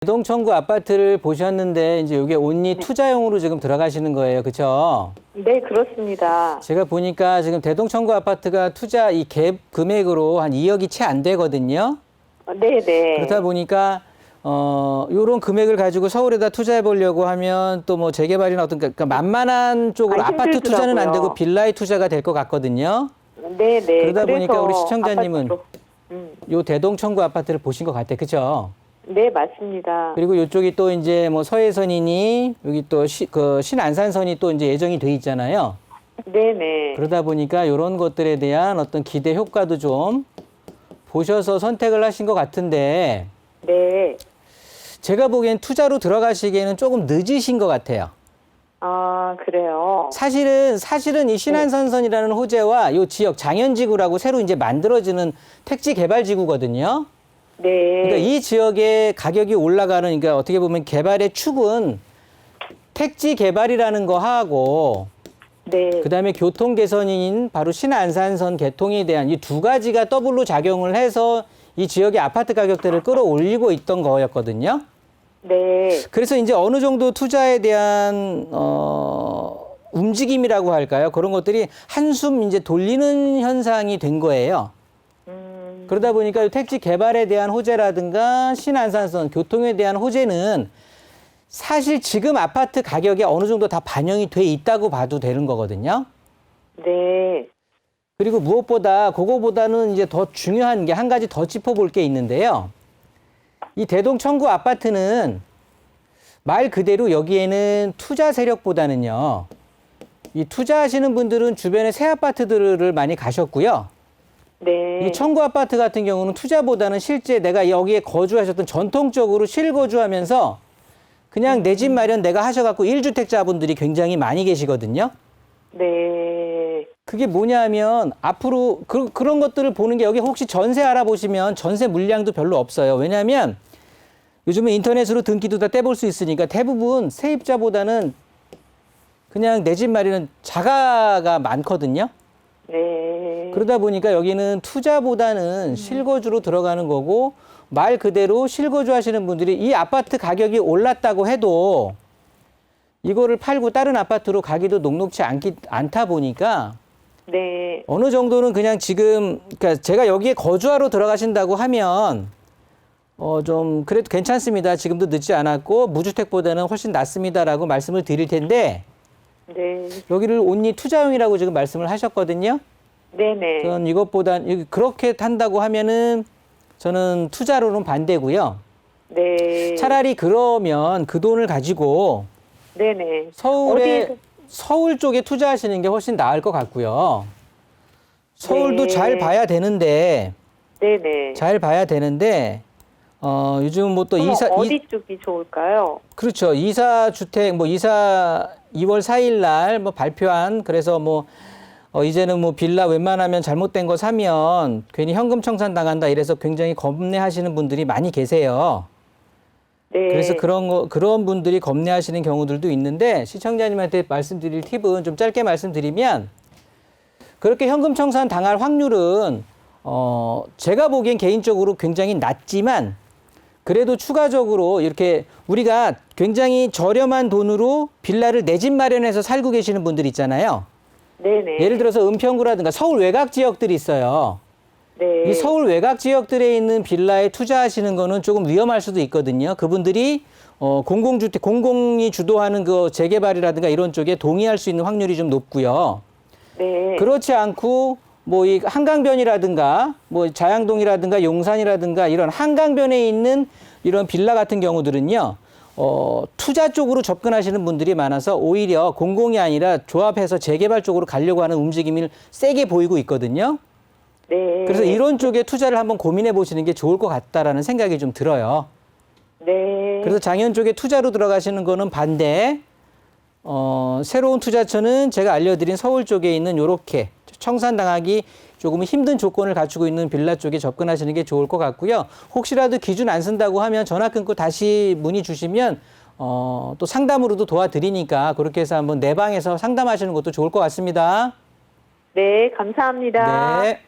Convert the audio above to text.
대동청구 아파트를 보셨는데 이제 이게 온리 투자용으로 지금 들어가시는 거예요, 그렇죠? 네, 그렇습니다. 제가 보니까 지금 대동청구 아파트가 투자 이 갭 금액으로 한 2억이 채 안 되거든요. 네, 네. 그렇다 보니까 요런 금액을 가지고 서울에다 투자해 보려고 하면 또 뭐 재개발이나 어떤 그러니까 만만한 쪽으로 아파트 투자는 안 되고 빌라의 투자가 될 것 같거든요. 네, 네. 그러다 보니까 우리 시청자님은 아파트로. 요 대동청구 아파트를 보신 것 같아요, 그렇죠? 네, 맞습니다. 그리고 이쪽이 또 이제 뭐 서해선이니 여기 또 신안산선이 또 이제 예정이 돼 있잖아요. 네, 네. 그러다 보니까 이런 것들에 대한 어떤 기대 효과도 좀 보셔서 선택을 하신 것 같은데 네. 제가 보기엔 투자로 들어가시기에는 조금 늦으신 것 같아요. 아, 그래요. 사실은 이 신안산선이라는 호재와 이 지역 장현지구라고 새로 이제 만들어지는 택지 개발 지구거든요. 네. 그러니까 이 지역의 가격이 올라가는, 그러니까 어떻게 보면 개발의 축은 택지 개발이라는 거 하고, 네. 그 다음에 교통 개선인 바로 신안산선 개통에 대한 이 두 가지가 더블로 작용을 해서 이 지역의 아파트 가격대를 끌어올리고 있던 거였거든요. 네. 그래서 이제 어느 정도 투자에 대한, 움직임이라고 할까요? 그런 것들이 한숨 이제 돌리는 현상이 된 거예요. 그러다 보니까 택지 개발에 대한 호재라든가 신안산선 교통에 대한 호재는 사실 지금 아파트 가격에 어느 정도 다 반영이 돼 있다고 봐도 되는 거거든요. 네. 그리고 무엇보다 그거보다는 이제 더 중요한 게 한 가지 더 짚어볼 게 있는데요. 이 대동청구 아파트는 말 그대로 여기에는 투자 세력보다는요. 이 투자하시는 분들은 주변에 새 아파트들을 많이 가셨고요. 네. 이 청구 아파트 같은 경우는 투자보다는 실제 내가 여기에 거주하셨던 전통적으로 실거주하면서 그냥 내 집 마련 내가 하셔갖고 1주택자분들이 굉장히 많이 계시거든요. 네. 그게 뭐냐면 앞으로 그런 것들을 보는 게 여기 혹시 전세 알아보시면 전세 물량도 별로 없어요. 왜냐하면 요즘은 인터넷으로 등기도 다 떼볼 수 있으니까 대부분 세입자보다는 그냥 내 집 마련은 자가가 많거든요. 네. 그러다 보니까 여기는 투자보다는 실거주로 들어가는 거고 말 그대로 실거주 하시는 분들이 이 아파트 가격이 올랐다고 해도 이거를 팔고 다른 아파트로 가기도 녹록치 않다 보니까 네. 어느 정도는 그냥 지금 그러니까 제가 여기에 거주하러 들어가신다고 하면 좀 그래도 괜찮습니다. 지금도 늦지 않았고 무주택보다는 훨씬 낫습니다라고 말씀을 드릴 텐데 네. 여기를 온리 투자용이라고 지금 말씀을 하셨거든요. 네네. 전 이것보다 그렇게 탄다고 하면은 저는 투자로는 반대고요. 네. 차라리 그러면 그 돈을 가지고 네네. 서울 쪽에 투자하시는 게 훨씬 나을 것 같고요. 서울도 네. 잘 봐야 되는데 네네. 요즘 뭐 또 어디 쪽이 좋을까요? 그렇죠. 이사 주택 이사 2월 4일 날 발표한 그래서 이제는 빌라 웬만하면 잘못된 거 사면 괜히 현금 청산 당한다 이래서 굉장히 겁내하시는 분들이 많이 계세요. 네. 그래서 그런 분들이 겁내하시는 경우들도 있는데 시청자님한테 말씀드릴 팁은 좀 짧게 말씀드리면 그렇게 현금 청산 당할 확률은 제가 보기엔 개인적으로 굉장히 낮지만 그래도 추가적으로 이렇게 우리가 굉장히 저렴한 돈으로 빌라를 내 집 마련해서 살고 계시는 분들 있잖아요. 네네. 예를 들어서 은평구라든가 서울 외곽 지역들이 있어요. 네. 이 서울 외곽 지역들에 있는 빌라에 투자하시는 거는 조금 위험할 수도 있거든요. 그분들이 공공주택, 공공이 주도하는 그 재개발이라든가 이런 쪽에 동의할 수 있는 확률이 좀 높고요. 네. 그렇지 않고 이 한강변이라든가 자양동이라든가 용산이라든가 이런 한강변에 있는 이런 빌라 같은 경우들은요. 투자 쪽으로 접근하시는 분들이 많아서 오히려 공공이 아니라 조합해서 재개발 쪽으로 가려고 하는 움직임을 세게 보이고 있거든요. 네. 그래서 이런 쪽에 투자를 한번 고민해 보시는 게 좋을 것 같다라는 생각이 좀 들어요. 네. 그래서 장현 쪽에 투자로 들어가시는 거는 반대. 새로운 투자처는 제가 알려드린 서울 쪽에 있는 요렇게 청산당하기 조금 힘든 조건을 갖추고 있는 빌라 쪽에 접근하시는 게 좋을 것 같고요. 혹시라도 기준 안 쓴다고 하면 전화 끊고 다시 문의 주시면 또 상담으로도 도와드리니까 그렇게 해서 한번 내 방에서 상담하시는 것도 좋을 것 같습니다. 네, 감사합니다. 네.